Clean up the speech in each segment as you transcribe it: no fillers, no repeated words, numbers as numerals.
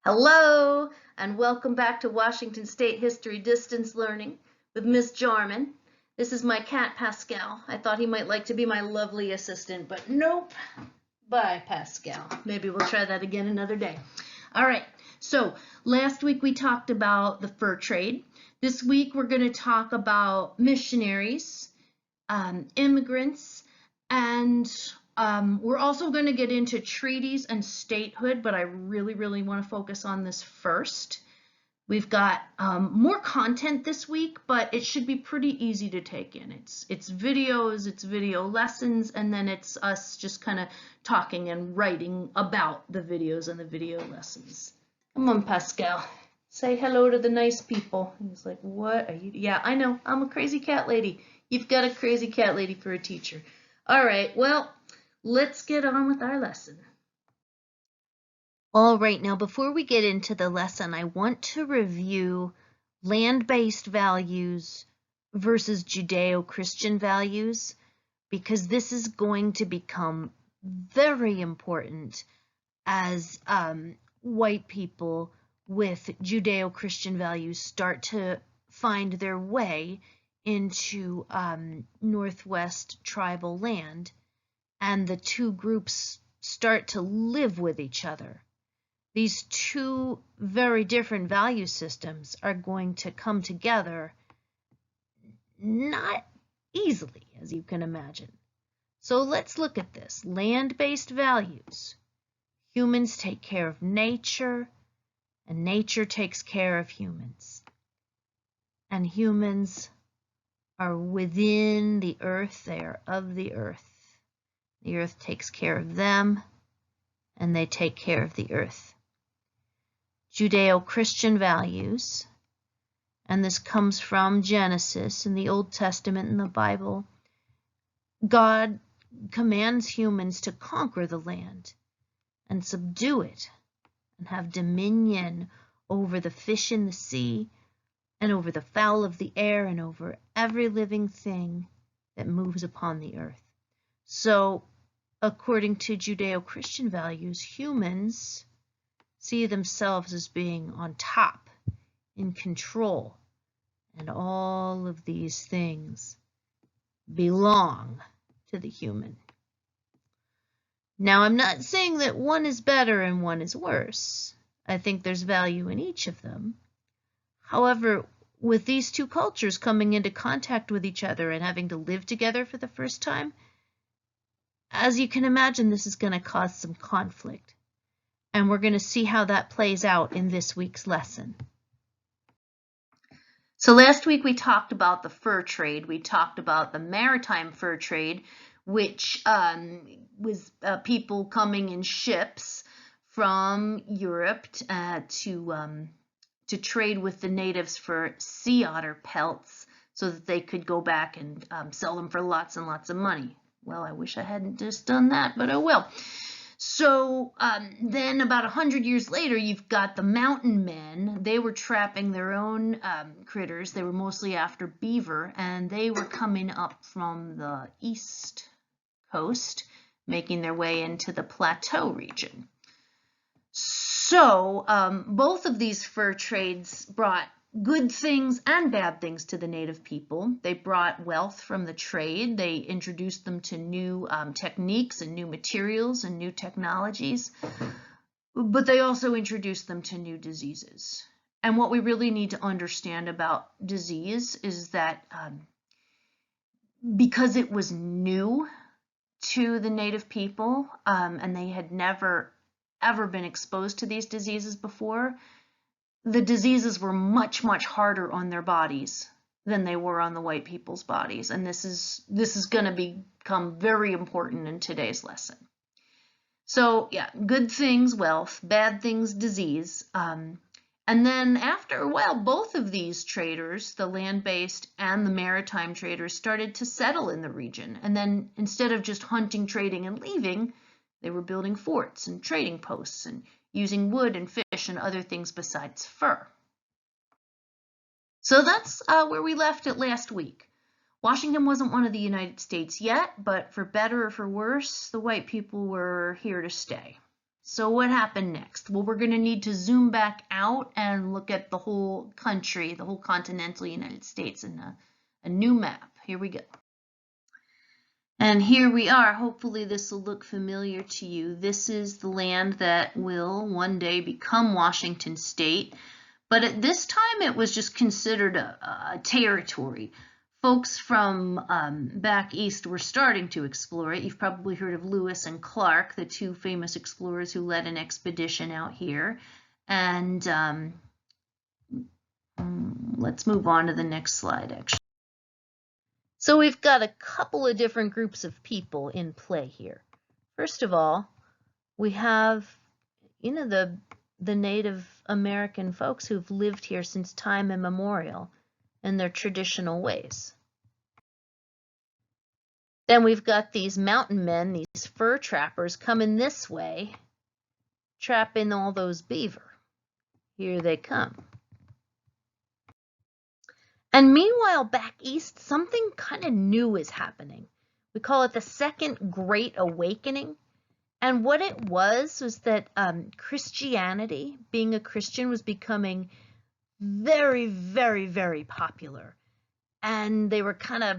Hello, and welcome back to Washington State History Distance Learning with Miss Jarman. This is my cat, Pascal. I thought he might like to be my lovely assistant, but nope. Bye, Pascal. Maybe we'll try that again another day. All right, so last week we talked about the fur trade. This week we're going to talk about missionaries, immigrants, and we're also going to get into treaties and statehood, but I really want to focus on this first. We've got more content this week, but it should be pretty easy to take in. It's videos, it's video lessons, and then it's us just kind of talking and writing about the videos and the video lessons. Come on, Pascal. Say hello to the nice people. He's like, what are you? Yeah, I know. I'm a crazy cat lady. You've got a crazy cat lady for a teacher. All right, well, let's get on with our lesson. All right, now before we get into the lesson, I want to review land-based values versus Judeo-Christian values, because this is going to become very important as white people with Judeo-Christian values start to find their way into Northwest tribal land, and the two groups start to live with each other. These two very different value systems are going to come together not easily, as you can imagine. So let's look at this. Land-based values. Humans take care of nature, and nature takes care of humans. And humans are within the earth, they are of the earth. The earth takes care of them, and they take care of the earth. Judeo-Christian values, and this comes from Genesis in the Old Testament in the Bible. God commands humans to conquer the land and subdue it and have dominion over the fish in the sea and over the fowl of the air and over every living thing that moves upon the earth. So, according to Judeo-Christian values, humans see themselves as being on top, in control, and all of these things belong to the human. Now, I'm not saying that one is better and one is worse. I think there's value in each of them. However, with these two cultures coming into contact with each other and having to live together for the first time, as you can imagine, this is going to cause some conflict. And we're going to see how that plays out in this week's lesson. So last week we talked about the fur trade. We talked about the maritime fur trade, which was people coming in ships from Europe to trade with the natives for sea otter pelts so that they could go back and sell them for lots and lots of money. Well, I wish I hadn't just done that, but oh well. So then about 100 years later, you've got the mountain men. They were trapping their own critters. They were mostly after beaver, and they were coming up from the east coast, making their way into the plateau region. So both of these fur trades brought good things and bad things to the native people. They brought wealth from the trade. They introduced them to new techniques and new materials and new technologies. But they also introduced them to new diseases. And what we really need to understand about disease is that because it was new to the native people and they had never ever been exposed to these diseases before, the diseases were much harder on their bodies than they were on the white people's bodies. And this is going to become very important in today's lesson. So yeah, good things, wealth, bad things, disease. And then after a while, both of these traders, the land-based and the maritime traders, started to settle in the region. And then instead of just hunting, trading, and leaving, they were building forts and trading posts and using wood and fish and other things besides fur. So that's where we left it last week. Washington wasn't one of the United States yet, but for better or for worse, the white people were here to stay. So what happened next? Well, we're going to need to zoom back out and look at the whole country, the whole continental United States in a new map. Here we go. And here we are. Hopefully this will look familiar to you. This is the land that will one day become Washington State. But at this time, it was just considered a territory. Folks from back east were starting to explore it. You've probably heard of Lewis and Clark, the two famous explorers who led an expedition out here. And let's move on to the next slide, actually. So we've got a couple of different groups of people in play here. First of all, we have, the Native American folks who've lived here since time immemorial in their traditional ways. Then we've got these mountain men, these fur trappers coming this way, trapping all those beaver. Here they come. And meanwhile, back east, something kind of new is happening. We call it the Second Great Awakening. And what it was that Christianity, being a Christian, was becoming very, very, very popular. And they were kind of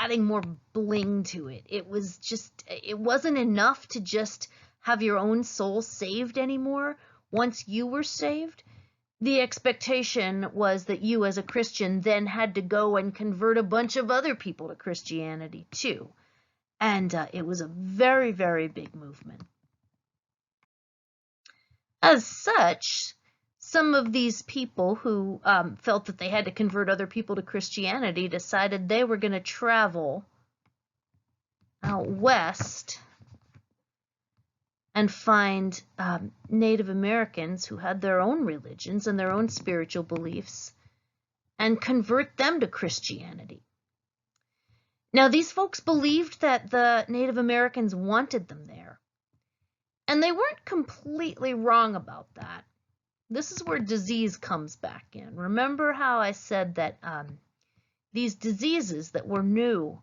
adding more bling to it. It wasn't enough to just have your own soul saved anymore. Once you were saved, the expectation was that you as a Christian then had to go and convert a bunch of other people to Christianity too. And it was a very, very big movement. As such, some of these people who felt that they had to convert other people to Christianity decided they were going to travel out west and find Native Americans who had their own religions and their own spiritual beliefs and convert them to Christianity. Now, these folks believed that the Native Americans wanted them there, and they weren't completely wrong about that. This is where disease comes back in. Remember how I said that these diseases that were new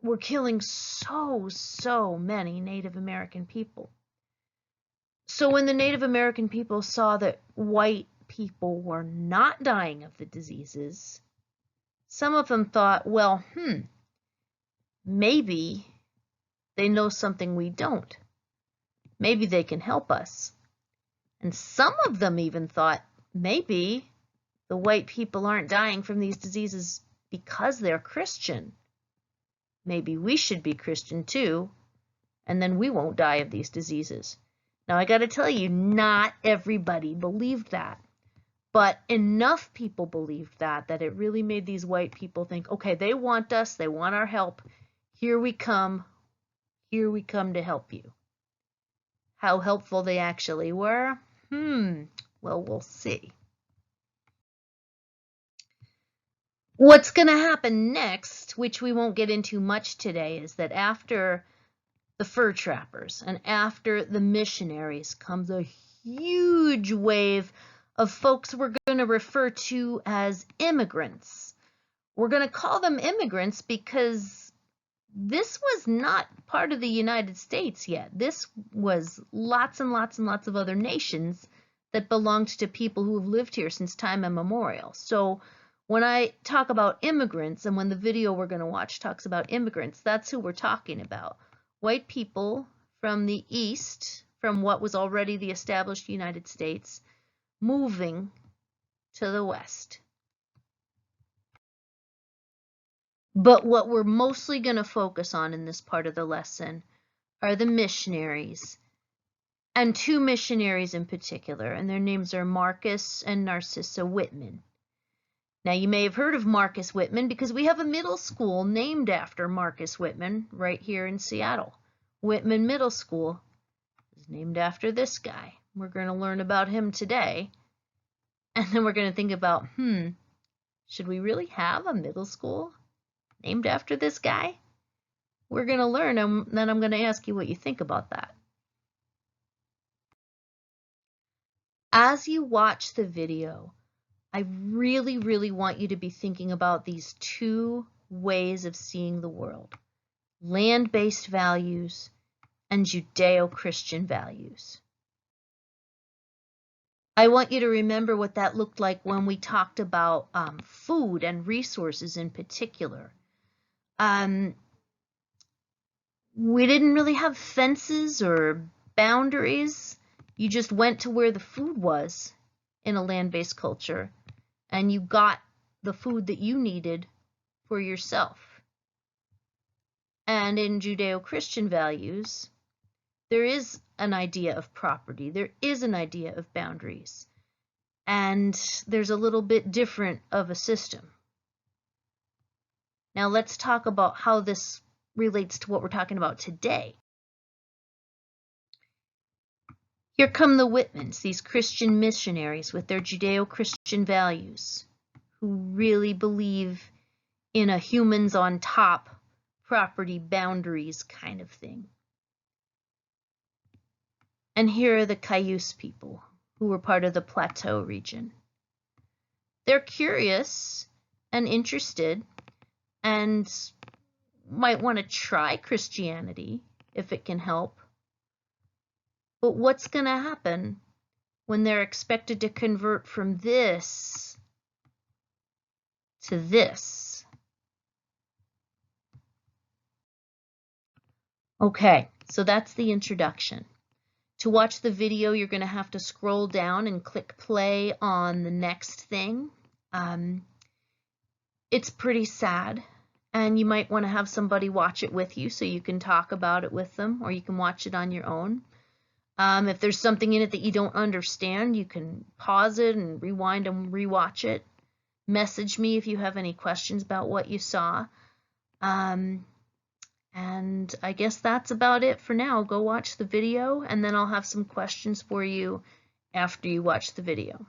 were killing so many Native American people. So when the Native American people saw that white people were not dying of the diseases, some of them thought, well, maybe they know something we don't. Maybe they can help us. And some of them even thought, maybe the white people aren't dying from these diseases because they're Christian. Maybe we should be Christian too, and then we won't die of these diseases. Now, I got to tell you, not everybody believed that. But enough people believed that it really made these white people think, okay, they want us, they want our help. Here we come to help you. How helpful they actually were? Well, we'll see. What's going to happen next, which we won't get into much today, is that after the fur trappers and after the missionaries comes a huge wave of folks we're going to refer to as immigrants. We're going to call them immigrants because this was not part of the United States yet. This was lots and lots and lots of other nations that belonged to people who have lived here since time immemorial. So when I talk about immigrants, and when the video we're going to watch talks about immigrants, that's who we're talking about. White people from the East, from what was already the established United States, moving to the West. But what we're mostly going to focus on in this part of the lesson are the missionaries, and two missionaries in particular, and their names are Marcus and Narcissa Whitman. Now, you may have heard of Marcus Whitman because we have a middle school named after Marcus Whitman right here in Seattle. Whitman Middle School is named after this guy. We're going to learn about him today, and then we're going to think about, should we really have a middle school named after this guy? We're going to learn, and then I'm going to ask you what you think about that. As you watch the video, I really, really want you to be thinking about these two ways of seeing the world: land-based values and Judeo-Christian values. I want you to remember what that looked like when we talked about food and resources in particular. We didn't really have fences or boundaries. You just went to where the food was in a land-based culture, and you got the food that you needed for yourself. And in Judeo-Christian values, there is an idea of property, there is an idea of boundaries, and there's a little bit different of a system. Now let's talk about how this relates to what we're talking about today. Here come the Whitmans, these Christian missionaries with their Judeo-Christian values, who really believe in a humans on top, property boundaries kind of thing. And here are the Cayuse people, who were part of the Plateau region. They're curious and interested and might want to try Christianity if it can help. But what's going to happen when they're expected to convert from this to this? Okay, so that's the introduction. To watch the video, you're going to have to scroll down and click play on the next thing. It's pretty sad, and you might want to have somebody watch it with you so you can talk about it with them, or you can watch it on your own. If there's something in it that you don't understand, you can pause it and rewind and rewatch it. Message me if you have any questions about what you saw. And I guess that's about it for now. Go watch the video, and then I'll have some questions for you after you watch the video.